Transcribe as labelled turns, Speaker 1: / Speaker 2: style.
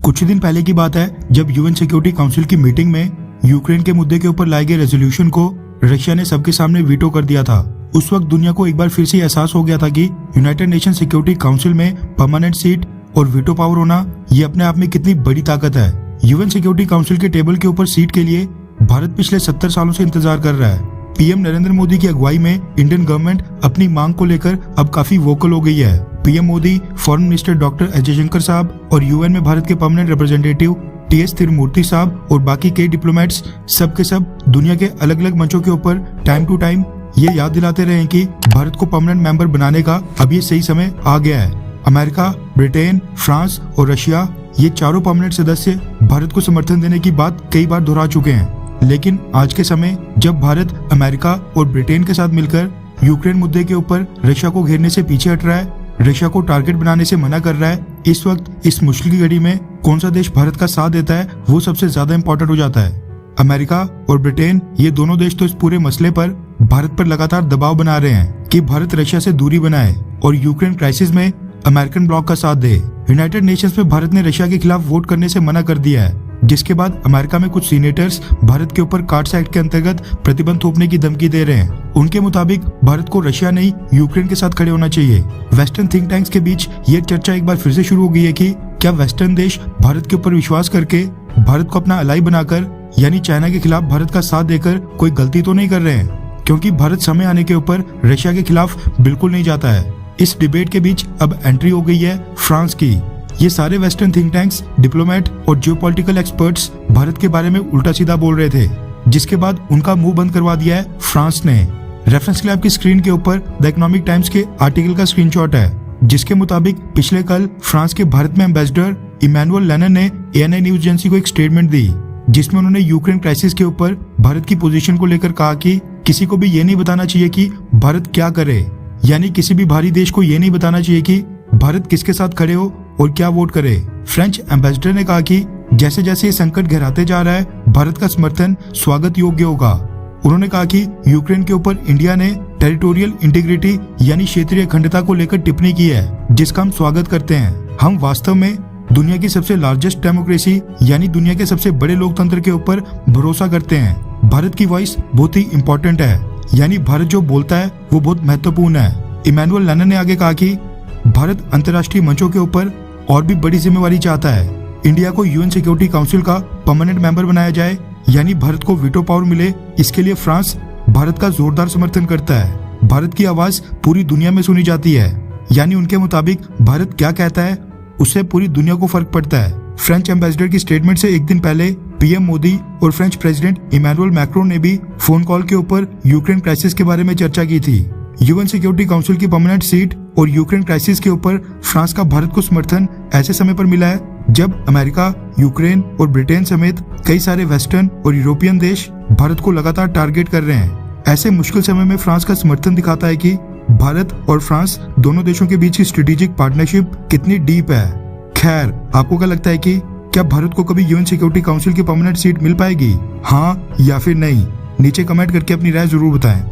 Speaker 1: कुछ दिन पहले की बात है जब यूएन सिक्योरिटी काउंसिल की मीटिंग में यूक्रेन के मुद्दे के ऊपर लाए गए रेजोल्यूशन को रशिया ने सबके सामने वीटो कर दिया था। उस वक्त दुनिया को एक बार फिर से एहसास हो गया था कि यूनाइटेड नेशन सिक्योरिटी काउंसिल में परमानेंट सीट और वीटो पावर होना ये अपने आप में कितनी बड़ी ताकत है। यूएन सिक्योरिटी काउंसिल के टेबल के ऊपर सीट के लिए भारत पिछले 70 सालों से इंतजार कर रहा है। पीएम नरेंद्र मोदी की अगुवाई में इंडियन गवर्नमेंट अपनी मांग को लेकर अब काफी वोकल हो गई है। PM Modi, foreign minister doctor S Jaishankar साहब और यूएन में भारत के परमानेंट रिप्रेजेंटेटिव टीएस तिरुमूर्ति साहब और बाकी कई डिप्लोमेट्स सब के सब दुनिया के अलग अलग मंचों के ऊपर टाइम टू टाइम ये याद दिलाते रहे हैं कि भारत को परमानेंट मेंबर बनाने का अब ये सही समय आ गया है। अमेरिका, ब्रिटेन, फ्रांस और रशिया ये चारों परमानेंट सदस्य भारत को समर्थन देने की बात कई बार दोहरा चुके हैं। लेकिन आज के समय जब भारत अमेरिका और ब्रिटेन के साथ मिलकर यूक्रेन मुद्दे के ऊपर रशिया को घेरने से पीछे हट रहा है, रशिया को टारगेट बनाने से मना कर रहा है, इस वक्त इस मुश्किल की घड़ी में कौन सा देश भारत का साथ देता है वो सबसे ज्यादा इम्पोर्टेंट हो जाता है। अमेरिका और ब्रिटेन ये दोनों देश तो इस पूरे मसले पर भारत पर लगातार दबाव बना रहे हैं कि भारत रशिया से दूरी बनाए और यूक्रेन क्राइसिस में अमेरिकन ब्लॉक का साथ दे। यूनाइटेड नेशंस में भारत ने रशिया के खिलाफ वोट करने से मना कर दिया है, जिसके बाद अमेरिका में कुछ सीनेटर्स भारत के ऊपर कार्ड्स एक्ट के अंतर्गत प्रतिबंध थोपने की धमकी दे रहे हैं। उनके मुताबिक भारत को रशिया नहीं यूक्रेन के साथ खड़े होना चाहिए। वेस्टर्न थिंक टैंक्स के बीच ये चर्चा एक बार फिर से शुरू हो गई है कि क्या वेस्टर्न देश भारत के ऊपर विश्वास करके भारत को अपना अलाई बनाकर यानी चाइना के खिलाफ भारत का साथ देकर कोई गलती तो नहीं कर रहे हैं, क्योंकि भारत समय आने के ऊपर रशिया के खिलाफ बिल्कुल नहीं जाता है। इस डिबेट के बीच अब एंट्री हो गई है फ्रांस की। ये सारे वेस्टर्न थिंक टैंक्स, डिप्लोमेट और जियोपॉलिटिकल एक्सपर्ट्स भारत के बारे में उल्टा सीधा बोल रहे थे, जिसके बाद उनका मुंह बंद करवा दिया है फ्रांस ने। रेफरेंस के लिए आपकी स्क्रीन के ऊपर द इकोनॉमिक टाइम्स के आर्टिकल का स्क्रीनशॉट है, जिसके मुताबिक पिछले कल फ्रांस के भारत में एम्बेसडर इमैनुअल लेनन ने एएनआई न्यूज एजेंसी को एक स्टेटमेंट दी, जिसमें उन्होंने यूक्रेन क्राइसिस के ऊपर भारत की पोजीशन को लेकर कहा कि किसी को भी ये नहीं बताना चाहिए कि भारत क्या करे, यानी किसी भी बाहरी देश को ये नहीं बताना चाहिए कि भारत किसके साथ खड़े हो और क्या वोट करे। फ्रेंच एम्बेसडर ने कहा कि जैसे जैसे ये संकट गहराते जा रहा है, भारत का समर्थन स्वागत योग्य होगा। उन्होंने कहा कि यूक्रेन के ऊपर इंडिया ने टेरिटोरियल इंटीग्रिटी यानी क्षेत्रीय अखंडता को लेकर टिप्पणी की है, जिसका हम स्वागत करते हैं। हम वास्तव में दुनिया की सबसे लार्जेस्ट डेमोक्रेसी यानी दुनिया के सबसे बड़े लोकतंत्र के ऊपर भरोसा करते हैं। भारत की वॉइस बहुत ही इम्पोर्टेंट है, यानी भारत जो बोलता है वो बहुत महत्वपूर्ण है। इमैनुअल लेनन ने आगे कहा कि भारत अंतर्राष्ट्रीय मंचों के ऊपर और भी बड़ी जिम्मेवारी चाहता है। इंडिया को यूएन सिक्योरिटी काउंसिल का परमानेंट मेंबर बनाया जाए, यानी भारत को वीटो पावर मिले। इसके लिए फ्रांस भारत का जोरदार समर्थन करता है। भारत की आवाज पूरी दुनिया में सुनी जाती है, यानी उनके मुताबिक भारत क्या कहता है उससे पूरी दुनिया को फर्क पड़ता है। फ्रेंच एम्बेसडर की स्टेटमेंट से एक दिन पहले पीएम मोदी और फ्रेंच प्रेसिडेंट इमैनुअल मैक्रोन ने भी फोन कॉल के ऊपर यूक्रेन क्राइसिस के बारे में चर्चा की थी। यूएन सिक्योरिटी काउंसिल की परमानेंट सीट और यूक्रेन क्राइसिस के ऊपर फ्रांस का भारत को समर्थन ऐसे समय पर मिला है जब अमेरिका, यूक्रेन और ब्रिटेन समेत कई सारे वेस्टर्न और यूरोपियन देश भारत को लगातार टारगेट कर रहे हैं। ऐसे मुश्किल समय में फ्रांस का समर्थन दिखाता है कि भारत और फ्रांस दोनों देशों के बीच की स्ट्रेटेजिक पार्टनरशिप कितनी डीप है। खैर, आपको क्या लगता है कि क्या भारत को कभी यूएन सिक्योरिटी काउंसिल की परमानेंट सीट मिल पाएगी? हाँ या फिर नहीं? नीचे कमेंट करके अपनी राय जरूर बताएं।